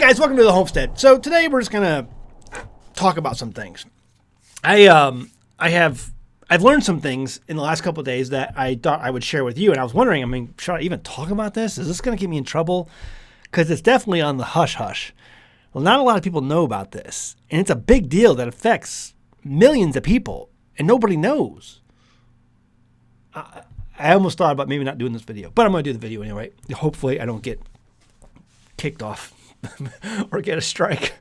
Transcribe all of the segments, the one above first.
guys, welcome to the Homestead. So today we're just gonna talk about some things. I've learned some things in the last couple of days that I thought I would share with you, and I was wondering, should I even talk about this? Is this gonna get me in trouble? Because it's definitely on the hush hush. Well, not a lot of people know about this, and it's a big deal that affects millions of people, and nobody knows. I almost thought about maybe not doing this video, but I'm going to do the video anyway. Hopefully I don't get kicked off or get a strike.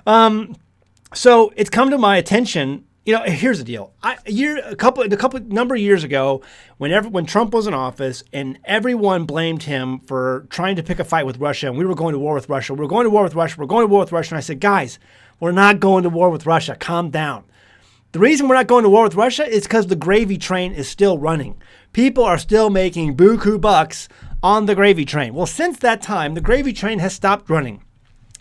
So it's come to my attention. You know, here's the deal. A couple number of years ago, when Trump was in office and everyone blamed him for trying to pick a fight with Russia, and we were going to war with Russia. We're going to war with Russia. We're going to war with Russia. And I said, guys, we're not going to war with Russia. Calm down. The reason we're not going to war with Russia is because the gravy train is still running. People are still making buku bucks on the gravy train. Well, since that time, the gravy train has stopped running.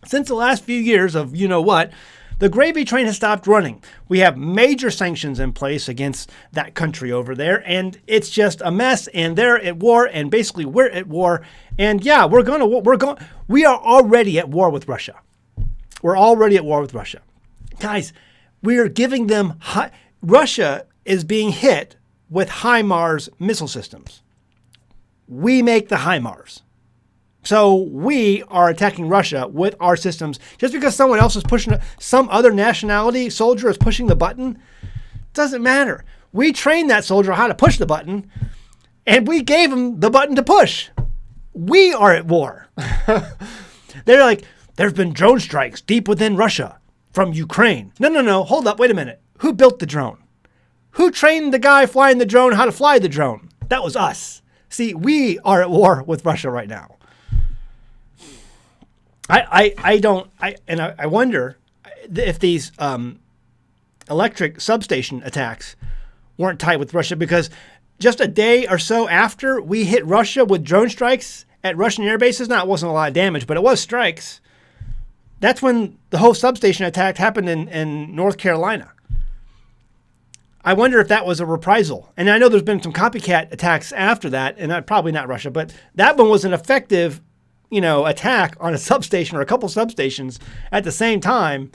Since the last few years of you know what, the gravy train has stopped running. We have major sanctions in place against that country over there, and it's just a mess, and they're at war, and basically we're at war. And yeah, we are already at war with Russia. We're already at war with Russia. Guys, we are giving them Russia is being hit with HIMARS missile systems. We make the HIMARS. So we are attacking Russia with our systems. Just because someone else is pushing, some other nationality soldier is pushing the button, doesn't matter. We trained that soldier how to push the button, and we gave him the button to push. We are at war. They're like, there have been drone strikes deep within Russia from Ukraine. No. Hold up. Wait a minute. Who built the drone? Who trained the guy flying the drone how to fly the drone? That was us. See, we are at war with Russia right now. I wonder if these electric substation attacks weren't tied with Russia, because just a day or so after we hit Russia with drone strikes at Russian air bases, now it wasn't a lot of damage, but it was strikes. That's when the whole substation attack happened in North Carolina. I wonder if that was a reprisal. And I know there's been some copycat attacks after that, and probably not Russia, but that one was an effective, attack on a substation or a couple substations at the same time.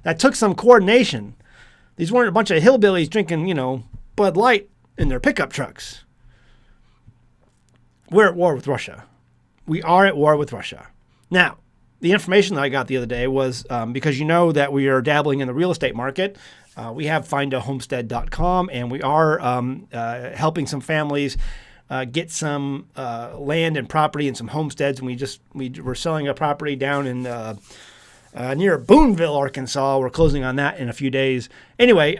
That took some coordination. These weren't a bunch of hillbillies drinking, Bud Light in their pickup trucks. We're at war with Russia. We are at war with Russia. Now, the information that I got the other day was because you know that we are dabbling in the real estate market. We have findahomestead.com, and we are helping some families get some land and property and some homesteads. And we're selling a property down in near Booneville, Arkansas. We're closing on that in a few days. Anyway,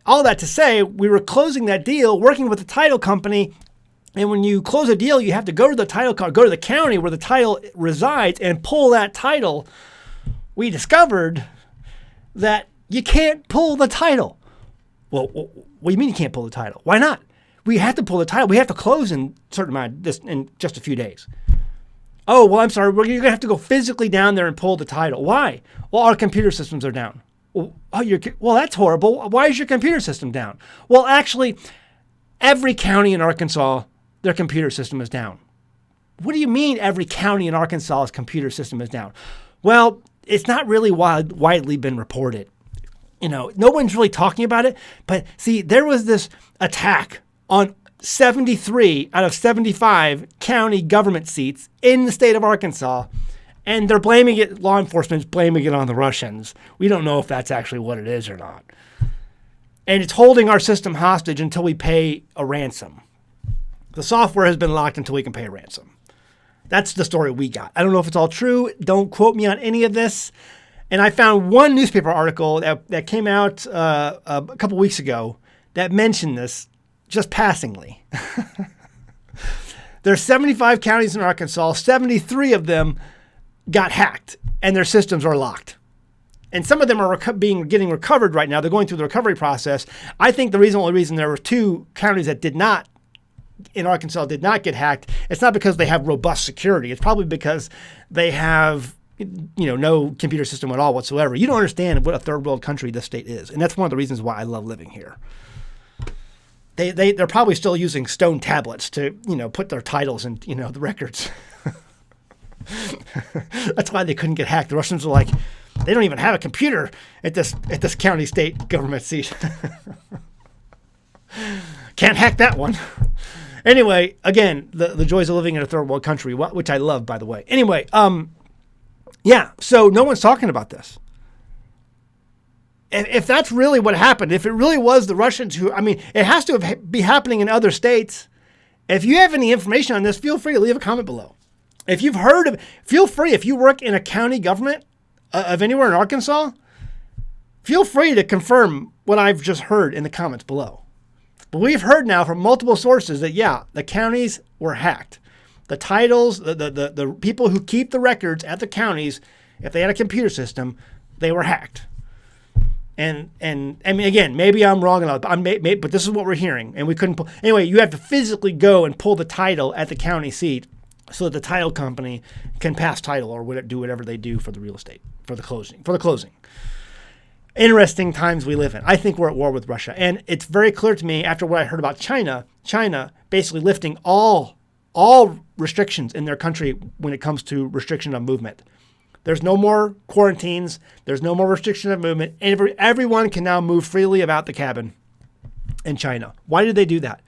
all that to say, we were closing that deal, working with the title company. And when you close a deal, you have to go to the go to the county where the title resides and pull that title. We discovered that you can't pull the title. Well, what do you mean you can't pull the title? Why not? We have to pull the title. We have to close in just a few days. Oh, well, I'm sorry. You're going to have to go physically down there and pull the title. Why? Well, our computer systems are down. Well, that's horrible. Why is your computer system down? Well, actually, every county in Arkansas, their computer system is down. What do you mean every county in Arkansas's computer system is down? Well, it's not really widely been reported. No one's really talking about it. But see, there was this attack on 73 out of 75 county government seats in the state of Arkansas, and they're blaming it, law enforcement's blaming it on the Russians. We don't know if that's actually what it is or not. And it's holding our system hostage until we pay a ransom. The software has been locked until we can pay a ransom. That's the story we got. I don't know if it's all true. Don't quote me on any of this. And I found one newspaper article that came out a couple weeks ago that mentioned this just passingly. There's 75 counties in Arkansas. 73 of them got hacked, and their systems are locked. And some of them are getting recovered right now. They're going through the recovery process. I think the only reason there were 2 counties that in Arkansas did not get hacked, it's not because they have robust security. It's probably because they have no computer system at all whatsoever. You don't understand what a third world country this state is. And that's one of the reasons why I love living here. They're probably still using stone tablets to, put their titles in, the records. That's why they couldn't get hacked. The Russians were like, they don't even have a computer at this county state government seat. Can't hack that one. Anyway, again, the joys of living in a third world country, which I love, by the way. Anyway, yeah, so no one's talking about this. If that's really what happened, if it really was the Russians who, I mean, it has to be happening in other states. If you have any information on this, feel free to leave a comment below. If you've heard of, feel free, if you work in a county government of anywhere in Arkansas, feel free to confirm what I've just heard in the comments below. But we've heard now from multiple sources that, yeah, the counties were hacked. The titles, the people who keep the records at the counties, if they had a computer system, they were hacked. And I mean, again, maybe I'm wrong about it, but this is what we're hearing. And we couldn't pull. Anyway, you have to physically go and pull the title at the county seat so that the title company can pass title or do whatever they do for the real estate, for the closing. Interesting times we live in. I think we're at war with Russia. And it's very clear to me after what I heard about China basically lifting all restrictions in their country when it comes to restriction of movement. There's no more quarantines. There's no more restriction of movement. Everyone can now move freely about the cabin in China. Why did they do that?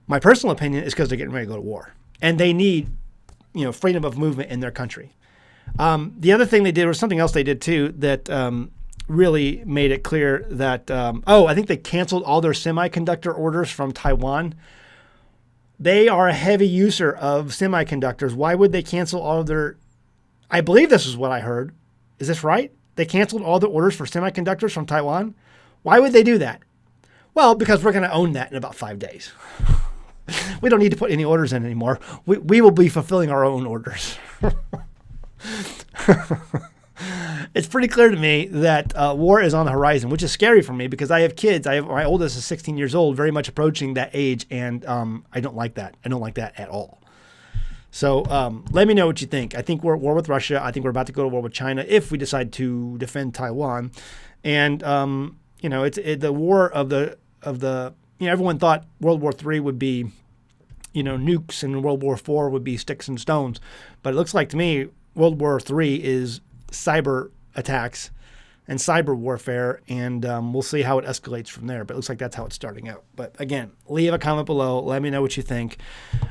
My personal opinion is because they're getting ready to go to war. And they need, freedom of movement in their country. The other thing they did was something else they did too that really made it clear that, I think they canceled all their semiconductor orders from Taiwan. They are a heavy user of semiconductors. Why would they cancel all of their... I believe this is what I heard. Is this right? They canceled all the orders for semiconductors from Taiwan? Why would they do that? Well, because we're going to own that in about 5 days. We don't need to put any orders in anymore. We will be fulfilling our own orders. It's pretty clear to me that war is on the horizon, which is scary for me because I have kids. My oldest is 16 years old, very much approaching that age, and I don't like that. I don't like that at all. So let me know what you think. I think we're at war with Russia. I think we're about to go to war with China if we decide to defend Taiwan. And the war of the everyone thought World War III would be nukes and World War IV would be sticks and stones, but it looks like to me World War III is cyber attacks and cyber warfare, and we'll see how it escalates from there. But it looks like that's how it's starting out. But again, leave a comment below. Let me know what you think.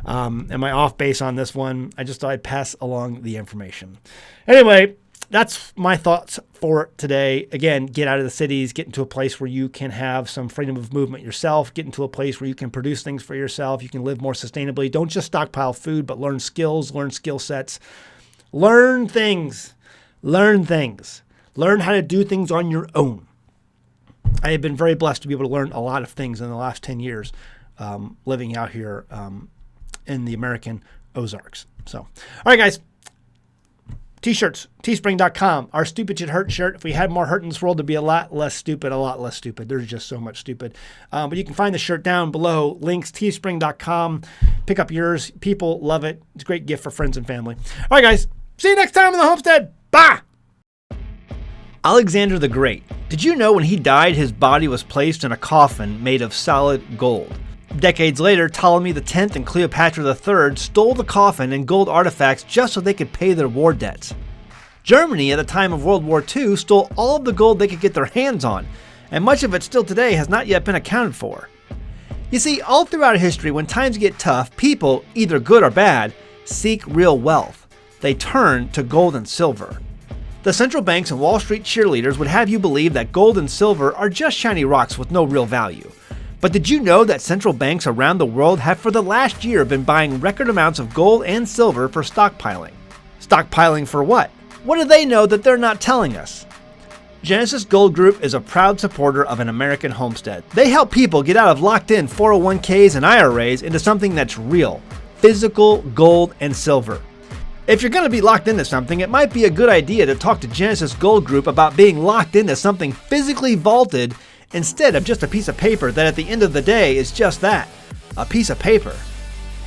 Am I off base on this one? I just thought I'd pass along the information. Anyway, that's my thoughts for today. Again, get out of the cities, get into a place where you can have some freedom of movement yourself, get into a place where you can produce things for yourself, you can live more sustainably. Don't just stockpile food, but learn skills, learn skill sets, learn things. Learn how to do things on your own. I have been very blessed to be able to learn a lot of things in the last 10 years living out here in the American Ozarks. So, all right, guys. T-shirts, teespring.com. Our Stupid Shit Hurt shirt. If we had more hurt in this world, it'd be a lot less stupid. There's just so much stupid. But you can find the shirt down below. Links, teespring.com. Pick up yours. People love it. It's a great gift for friends and family. All right, guys. See you next time on the Homestead. Bye! Alexander the Great. Did you know when he died, his body was placed in a coffin made of solid gold? Decades later, Ptolemy X and Cleopatra III stole the coffin and gold artifacts just so they could pay their war debts. Germany, at the time of World War II, stole all of the gold they could get their hands on, and much of it still today has not yet been accounted for. You see, all throughout history, when times get tough, people, either good or bad, seek real wealth. They turn to gold and silver. The central banks and Wall Street cheerleaders would have you believe that gold and silver are just shiny rocks with no real value. But did you know that central banks around the world have for the last year been buying record amounts of gold and silver for stockpiling? Stockpiling for what? What do they know that they're not telling us? Genesis Gold Group is a proud supporter of an American homestead. They help people get out of locked-in 401ks and IRAs into something that's real, physical gold and silver. If you're going to be locked into something, it might be a good idea to talk to Genesis Gold Group about being locked into something physically vaulted instead of just a piece of paper that at the end of the day is just that, a piece of paper.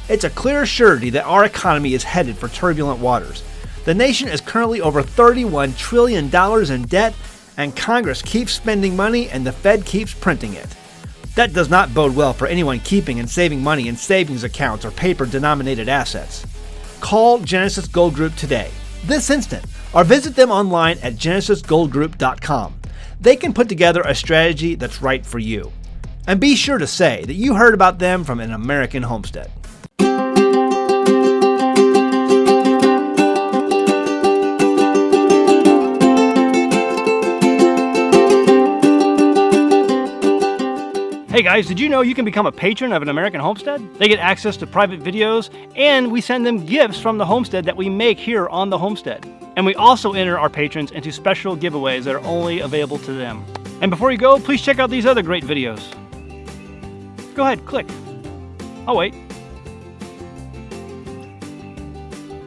It's a clear surety that our economy is headed for turbulent waters. The nation is currently over $31 trillion in debt, and Congress keeps spending money and the Fed keeps printing it. That does not bode well for anyone keeping and saving money in savings accounts or paper-denominated assets. call Genesis Gold Group today, this instant, or visit them online at genesisgoldgroup.com. They can put together a strategy that's right for you. And be sure to say that you heard about them from an American Homestead. Hey guys, did you know you can become a patron of an American Homestead? They get access to private videos, and we send them gifts from the homestead that we make here on the homestead. And we also enter our patrons into special giveaways that are only available to them. And before you go, please check out these other great videos. Go ahead, click. I'll wait.